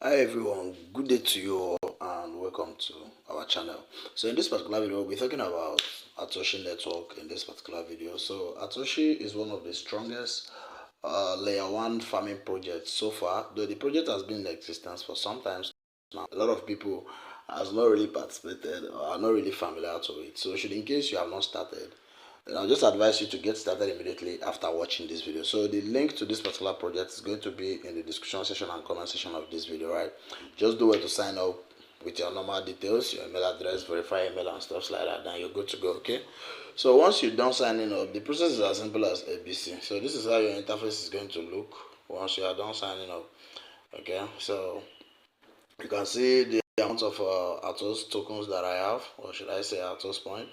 Hi everyone, good day to you all and welcome to our channel. So in this particular video, we'll be talking about Atoshi network in this particular video. So Atoshi is one of the strongest layer 1 farming projects so far, though the project has been in existence for some time now. A lot of people has not really participated or are not really familiar to it. So should in case you have not started, then I'll just advise you to get started immediately after watching this video. So the link to this particular project is going to be in the description section and comment section of this video, right? Just do it to sign up with your normal details, your email address, verify email and stuff like that, then you're good to go, okay? So once you're done signing up, the process is as simple as ABC. So this is how your interface is going to look once you are done signing up, okay? So you can see the amount of ATOS tokens that I have, or should I say ATOS point.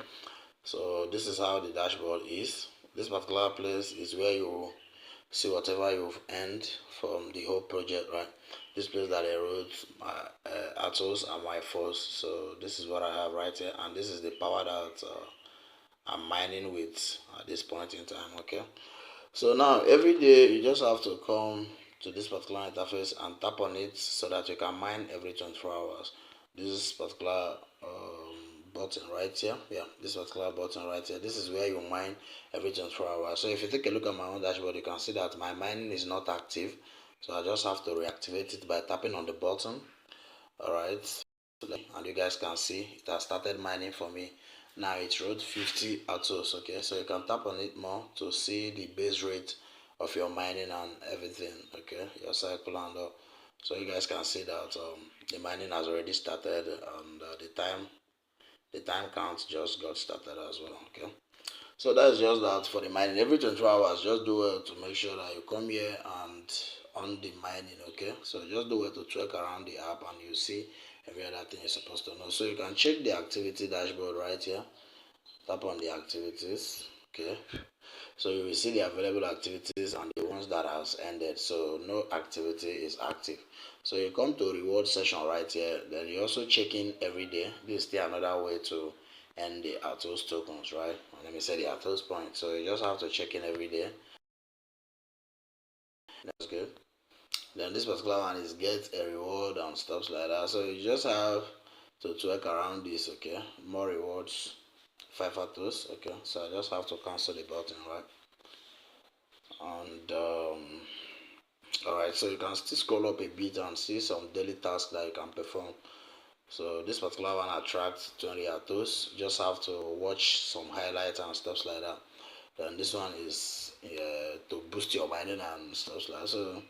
So this is how the dashboard is. This particular place is where you see whatever you've earned from the whole project, right? This place that I wrote my ATOS and my force. So this is what I have right here, and this is the power that I'm mining with at this point in time, okay? So now every day you just have to come to this particular interface and tap on it so that you can mine every 24 hours. This particular button right here, yeah, this particular button right here, this is where you mine every 24 hours. So if you take a look at my own dashboard, you can see that my mining is not active, so I just have to reactivate it by tapping on the button. All right, and you guys can see it has started mining for me. Now it wrote 50 ATOS, okay? So you can tap on it more to see the base rate of your mining and everything, okay? Your cycle and all. So you guys can see that the mining has already started, and the time count just got started as well, okay? So that's just that for the mining. Every 24 hours, just do well to make sure that you come here and on the mining, okay? So just do well to track around the app and you see every other thing you're supposed to know. So you can check the activity dashboard right here. Tap on the activities, okay? So you will see the available activities and the ones that has ended. So no activity is active. So you come to reward session right here. Then you also check in every day. This is still another way to earn the ATOS tokens, right? Let me say the ATOS points. So you just have to check in every day. That's good. Then this particular one is get a reward and stuff like that. So you just have to twerk around this, okay? More rewards, 5 ATOS, okay? So I just have to cancel the button, right? And alright, so you can still scroll up a bit and see some daily tasks that you can perform. So this particular one attracts 20 ATOS. You just have to watch some highlights and stuff like that. Then this one is to boost your mining and stuff like that. So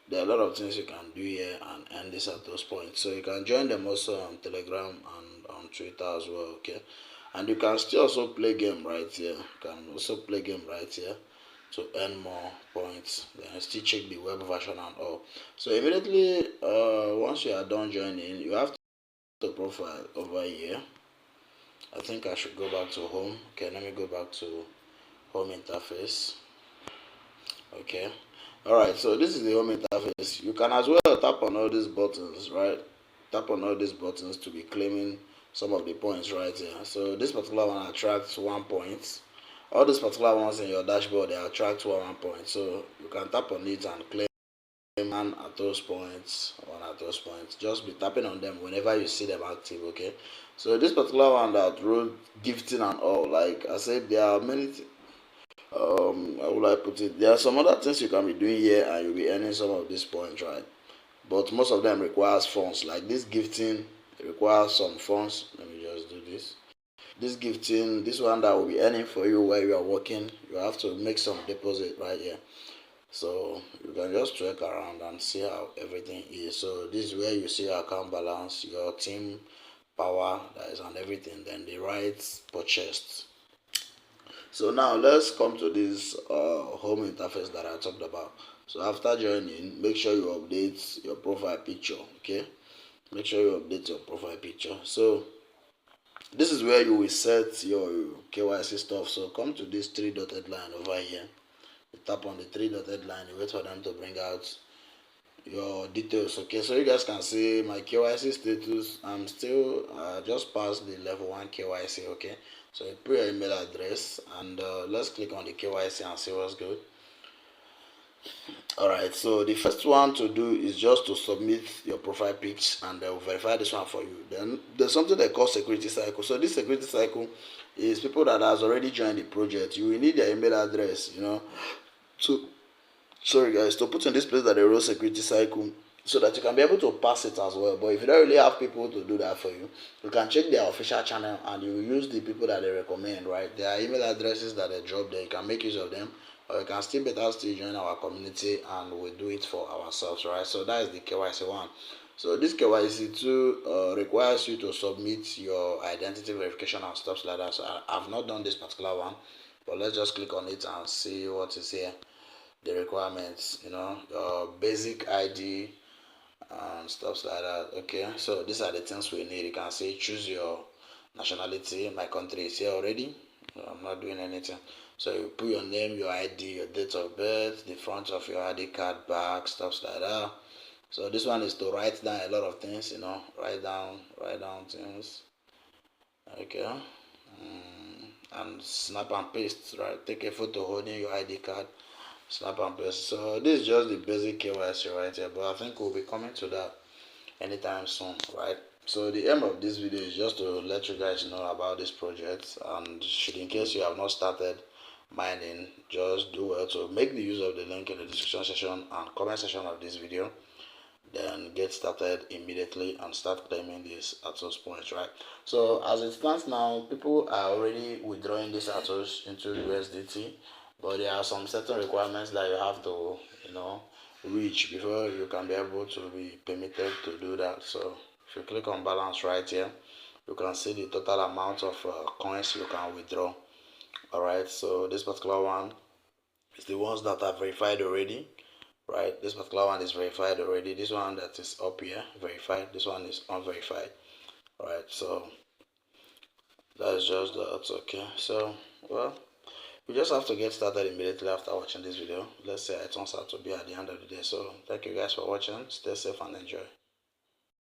there are a lot of things you can do here and earn this at those points. So you can join them also on Telegram and on Twitter as well, okay? And you can still also play game right here. You can also play game right here to earn more points. Then still check the web version and all. So immediately once you are done joining, you have to profile over here. I think I should go back to home. Okay, let me go back to home interface. Okay, all right, so this is the home interface. You can as well tap on all these buttons, right? Tap on all these buttons to be claiming some of the points right here. So this particular one attracts 1 point. All these particular ones in your dashboard, they attract 1 point. So you can tap on it and claim one at those points, one at those points. Just be tapping on them whenever you see them active, okay? So this particular one that wrote gifting and all, like I said, there are many how would I put it? There are some other things you can be doing here and you'll be earning some of these points, right? But most of them requires funds. Like this gifting requires some funds. Let me just do this. This gifting, this one that will be earning for you while you are working, you have to make some deposit right here. So you can just track around and see how everything is. So this is where you see your account balance, your team power, that is, and everything. Then the rights purchased. So now let's come to this home interface that I talked about. So after joining, make sure you update your profile picture, okay? Make sure you update your profile picture. So this is where you will set your KYC stuff. So come to this 3 dotted line over here. You tap on the 3 dotted line, you wait for them to bring out your details, okay? So you guys can see my KYC status. I'm still just past the level 1 KYC, okay? So you put your email address and let's click on the KYC and see what's good. Alright, so the first one to do is just to submit your profile pics and they'll verify this one for you. Then there's something they call security cycle. So this security cycle is people that has already joined the project. You will need their email address, to sorry guys, to put in this place that they wrote security cycle so that you can be able to pass it as well. But if you don't really have people to do that for you, you can check their official channel and you use the people that they recommend, right? Their email addresses that they drop there, you can make use of them, or you can still join our community and we do it for ourselves, right? So that is the KYC one. So this KYC 2 requires you to submit your identity verification and stuff like that. So I've not done this particular one, but let's just click on it and see what is here. The requirements, your basic ID and stuff like that. Okay, so these are the things we need. You can say choose your nationality. My country is here already. I'm not doing anything. So you put your name, your ID, your date of birth, the front of your ID card, back, stuff like that. So this one is to write down a lot of things, write down things. Okay. And snap and paste, right? Take a photo holding your ID card, snap and paste. So this is just the basic KYC right here, but I think we'll be coming to that anytime soon, right? So the aim of this video is just to let you guys know about this project, and should in case you have not started mining, just do well to make the use of the link in the description section and comment section of this video, then get started immediately and start claiming these ATOS points, right? So as it stands now, people are already withdrawing these ATOS into USDT, but there are some certain requirements that you have to, reach before you can be able to be permitted to do that. So if you click on balance right here, you can see the total amount of coins you can withdraw. All right, so this particular one is the ones that are verified already, right? This particular one is verified already. This one that is up here, verified. This one is unverified. All right, so that's just that. Okay, so well, we just have to get started immediately after watching this video. Let's say it turns out to be at the end of the day. So thank you guys for watching. Stay safe and enjoy.